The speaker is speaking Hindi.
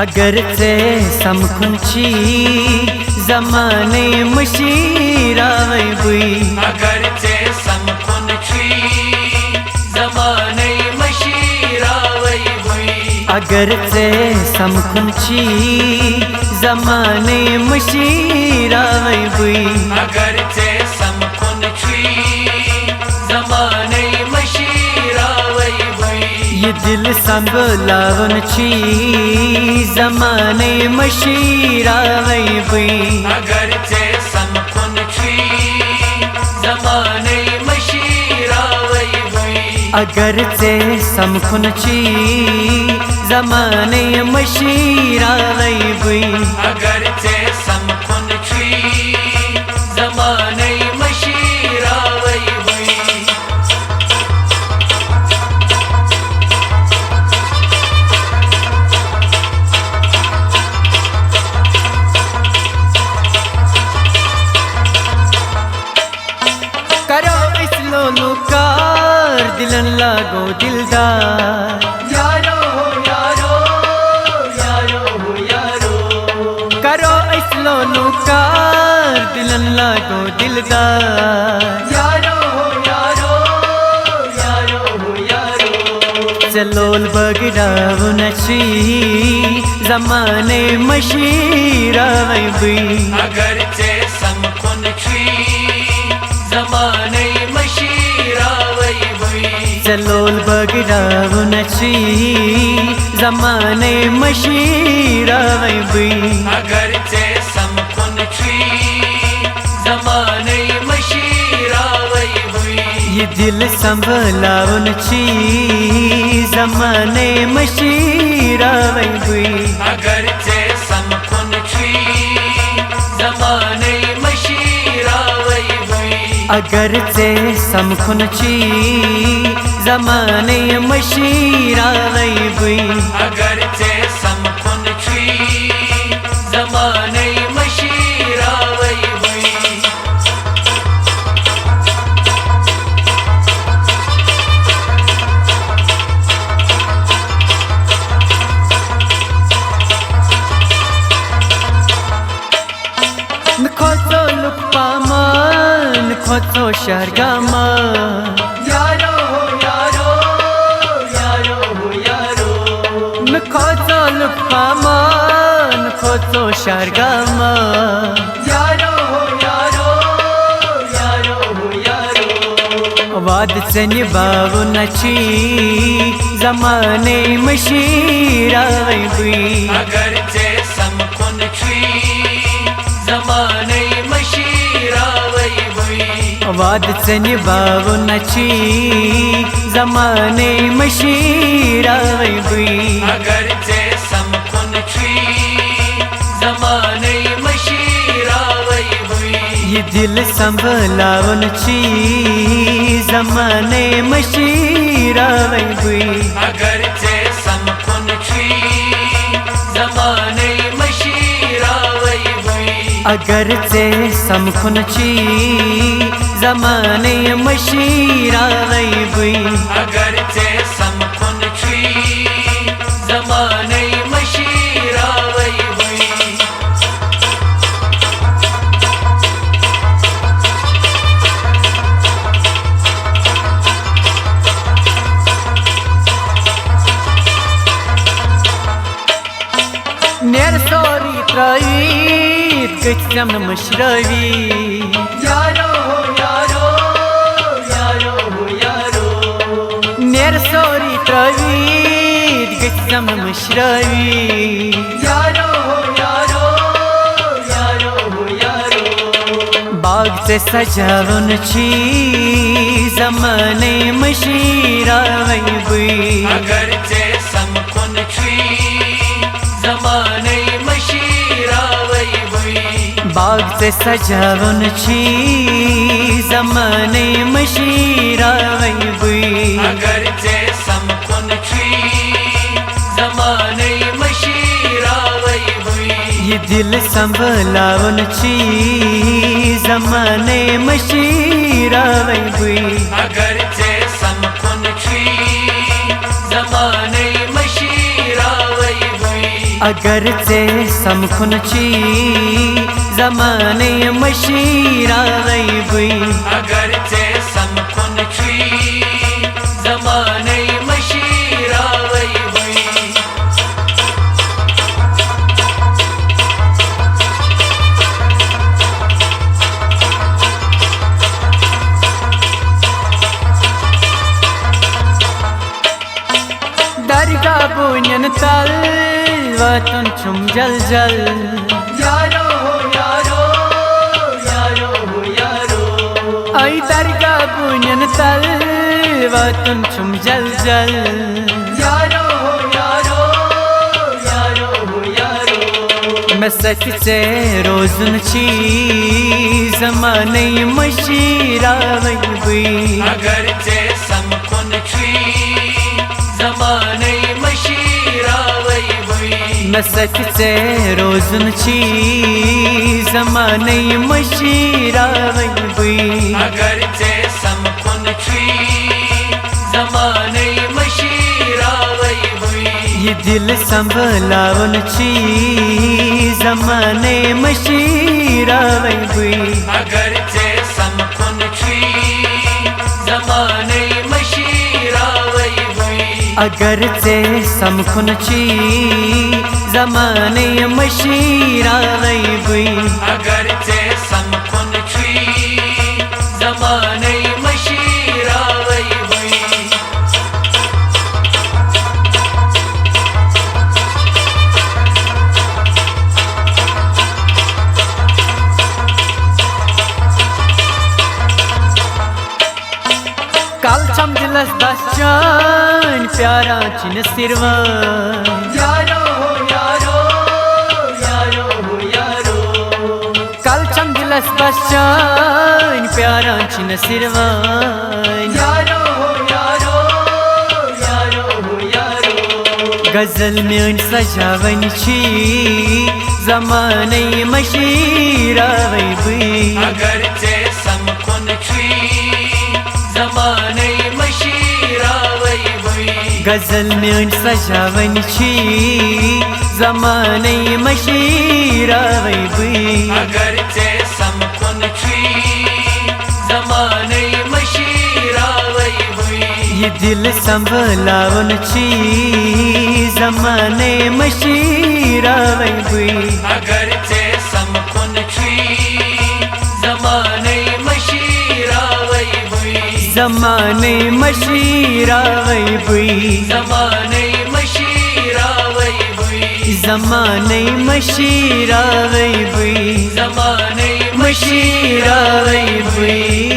अगर से समखुंची जमाने मशीरावे बुई अगर से समखुंची जमाने मशीरावे बुई अगर से समखुंची जमाने मशीरावे बुई अगर से समखुंची जमाने मशीरावे बुई ये दिल संभलावन छी जमाने मशीरावे बुई अगर से समखुंची जमाने मशीरावे बुई अगर से समखुंची जमाने मशीरावे बुई अगर से समखुंची जमाने मशीरावे बुई करो इस लोलू कार दिलन लागो दिलदार यारो हो यारो यारो हो यारो करो इस लोलू कार दिलन लागो दिलदार यारो हो यारो यारो हो यारो चलोल बगड़ाव नची जमाने मशीरावे बुई अगर से समखुंची जमाने मशीरावे बुई चलोल बगड़ाव नची जमाने मशीरावे बुई अगर से समखुंची जमाने मशीरावे बुई ये दिल संभलावन छी जमाने मशीरावे बुई अगर से समखुंची जमाने मशीरावे बुई अगर से समखुंची जमाने मशीरावे बुई अगर से समखुंची जमाने मशीरावे बुई खोतो लुपामान खोतो शरगामा यारो हो यारो यारो हो यारो खोतो लुपामान खोतो शरगामा यारो हो यारो यारो हो यारो वाद से निभाव नची जमाने मशीरावे बुई अगर से समखुंची जमाने मशीरावे बुई वाद से निभाव नची जमाने मशीरावे बुई अगर से समखुंची जमाने मशीरावे बुई ये दिल संभलावन छी जमाने मशीरावे बुई अगर से समखुंची जमाने मशीरावे बुई अगर से समखुंची जमाने मशीरावे बुई अगर से समखुंची जमाने मशीरावे बुई नेर सोरी त्रवीत गचम मशरवी यारो हो यारो यारो हो यारो नेर सोरी त्रवीत गचम मशरवी यारो हो यारो यारो हो यारो बाग से सजावन छी जमाने मशीरावे बुई अगर से समखुंची जमाने मशीरावे बुई बाग से सजावन छी जमाने मशीरावे बुई अगर से समखुंची जमाने मशीरावे बुई ये दिल संभलावन छी जमाने मशीरावे बुई अगर से समखुंची जमाने मशीरावे बुई अगर से समखुन छी जमाने मशीरा वही बुई अगर चे समखुन छी जमाने मशीरा वही बुई दरगाह बुनियन तल वतन छुम जल जल यारो हो यारो यारो हो यारो आई दरगाह बुनियन तल वतन छुम जल जल यारो हो यारो यारो हो यारो मैं सच से रोजुन छी जमाने मशीरा वही बुई अगर चे समखुन छी जमाने मशीरा वही बुई मैं सच से रोजुन छी जमाने मशीरा वही बुई अगर चे समखुन छी जमाने मशीरा वही बुई ये दिल संभलावन छी जमाने मशीरा वही बुई अगर चे समखुन छी जमाने मशीरा वही बुई अगर से समखुन छी जमाने मशीरा वही बुई अगर चे समखुन छी जमाने मशीरा वही बुई काल छम दिलस दशान प्यारा चिन सिरवा यारो हो यारो यारो हो यारो काल छम दिलस दशान प्यारा चिन सिरवा यारो हो यारो यारो हो यारो गजल में सजावन छी जमाने मशीरा वही बुई अगर चे समखुन छी जमाने मशीरा वही बुई गजल में सजावन छी जमाने मशीरा वही बुई अगर चे समखुन छी जमाने मशीरा वही बुई ये दिल संभलावन छी जमाने मशीरा वही बुई अगर चे समखुन छी जमाने मशीरा वही बुई जमाने मशीरा वही बुई जमाने मशीरा वही बुई जमाने मशीरा वही बुई जमाने मशीरा वही बुई